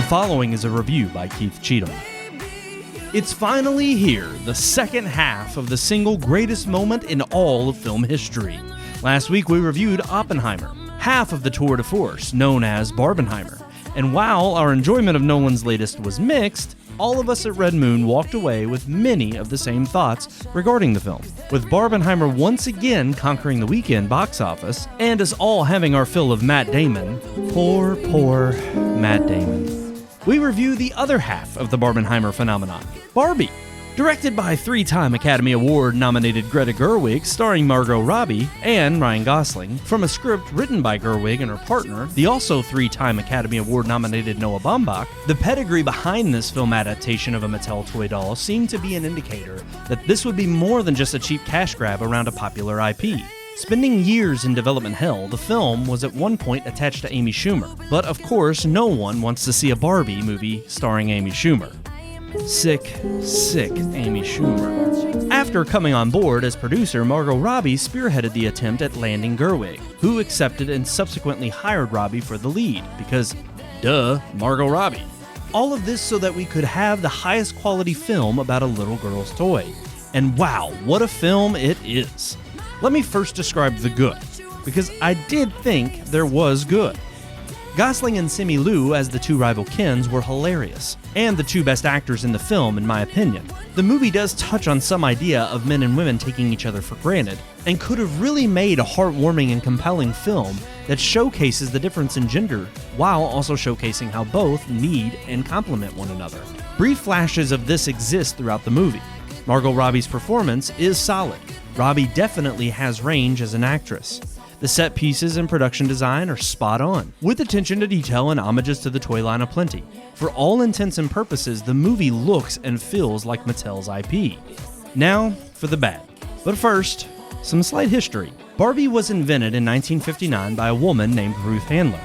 following is a review by Keith Cheatham. It's finally here, the second half of the single greatest moment in all of film history. Last week we reviewed Oppenheimer, half of the tour de force known as Barbenheimer. And while our enjoyment of Nolan's latest was mixed, all of us at Red Moon walked away with many of the same thoughts regarding the film, with Barbenheimer once again conquering the weekend box office, and us all having our fill of Matt Damon. Poor Matt Damon. We review the other half of the Barbenheimer phenomenon, Barbie. Directed by three-time Academy Award-nominated Greta Gerwig, starring Margot Robbie and Ryan Gosling, from a script written by Gerwig and her partner, the also three-time Academy Award-nominated Noah Baumbach, the pedigree behind this film adaptation of a Mattel toy doll seemed to be an indicator that this would be more than just a cheap cash grab around a popular IP. Spending years in development hell, the film was at one point attached to Amy Schumer, but of course no one wants to see a Barbie movie starring Amy Schumer. Sick Amy Schumer. After coming on board as producer, Margot Robbie spearheaded the attempt at landing Gerwig, who accepted and subsequently hired Robbie for the lead, because, duh, Margot Robbie. All of this so that we could have the highest quality film about a little girl's toy. And wow, what a film it is. Let me first describe the good, because I did think there was good. Gosling and Simu Liu as the two rival Kens were hilarious, and the two best actors in the film in my opinion. The movie does touch on some idea of men and women taking each other for granted, and could have really made a heartwarming and compelling film that showcases the difference in gender, while also showcasing how both need and complement one another. Brief flashes of this exist throughout the movie. Margot Robbie's performance is solid. Robbie definitely has range as an actress. The set pieces and production design are spot on, with attention to detail and homages to the toy line aplenty. For all intents and purposes, the movie looks and feels like Mattel's IP. Now, for the bad. But first, some slight history. Barbie was invented in 1959 by a woman named Ruth Handler.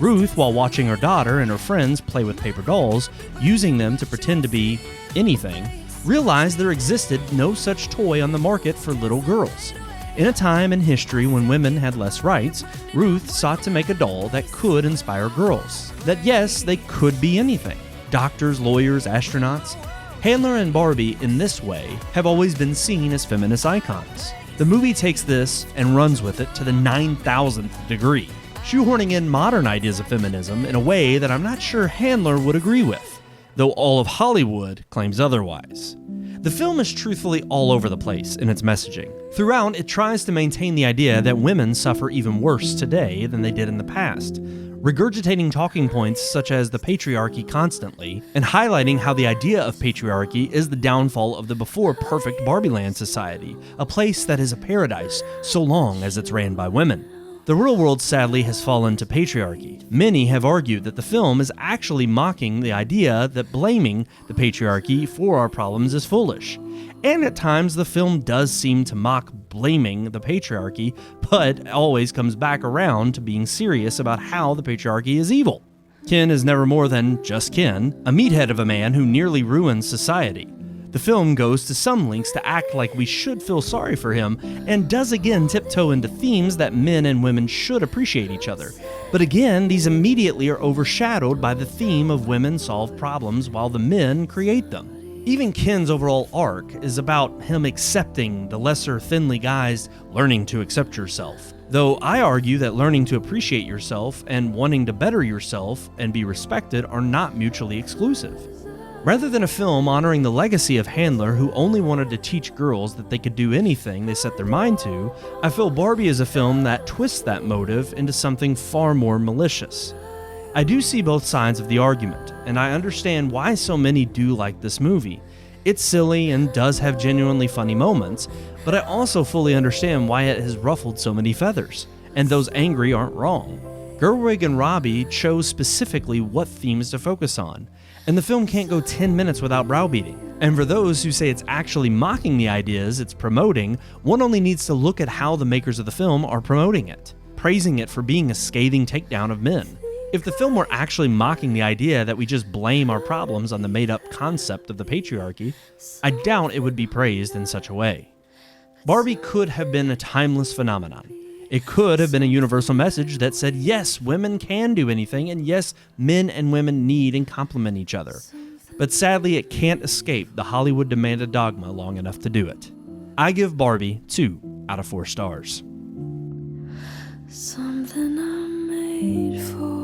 Ruth, while watching her daughter and her friends play with paper dolls, using them to pretend to be anything, realized there existed no such toy on the market for little girls. In a time in history when women had less rights, Ruth sought to make a doll that could inspire girls. That yes, they could be anything. Doctors, lawyers, astronauts. Handler and Barbie, in this way, have always been seen as feminist icons. The movie takes this and runs with it to the 9,000th degree, shoehorning in modern ideas of feminism in a way that I'm not sure Handler would agree with, though all of Hollywood claims otherwise. The film is truthfully all over the place in its messaging. Throughout, it tries to maintain the idea that women suffer even worse today than they did in the past, regurgitating talking points such as the patriarchy constantly, and highlighting how the idea of patriarchy is the downfall of the before-perfect Barbieland society, a place that is a paradise so long as it's ran by women. The real world sadly has fallen to patriarchy. Many have argued that the film is actually mocking the idea that blaming the patriarchy for our problems is foolish. And at times the film does seem to mock blaming the patriarchy, but always comes back around to being serious about how the patriarchy is evil. Ken is never more than just Ken, a meathead of a man who nearly ruins society. The film goes to some lengths to act like we should feel sorry for him, and does again tiptoe into themes that men and women should appreciate each other. But again, these immediately are overshadowed by the theme of women solve problems while the men create them. Even Ken's overall arc is about him accepting the lesser thinly guised learning to accept yourself. Though I argue that learning to appreciate yourself and wanting to better yourself and be respected are not mutually exclusive. Rather than a film honoring the legacy of Handler, who only wanted to teach girls that they could do anything they set their mind to, I feel Barbie is a film that twists that motive into something far more malicious. I do see both sides of the argument, and I understand why so many do like this movie. It's silly and does have genuinely funny moments, but I also fully understand why it has ruffled so many feathers, and those angry aren't wrong. Gerwig and Robbie chose specifically what themes to focus on, and the film can't go 10 minutes without browbeating. And for those who say it's actually mocking the ideas it's promoting, one only needs to look at how the makers of the film are promoting it, praising it for being a scathing takedown of men. If the film were actually mocking the idea that we just blame our problems on the made-up concept of the patriarchy, I doubt it would be praised in such a way. Barbie could have been a timeless phenomenon. It could have been a universal message that said, yes, women can do anything, and yes, men and women need and complement each other. But sadly, it can't escape the Hollywood demanded dogma long enough to do it. I give Barbie 2 out of 4 stars. Something I'm made for.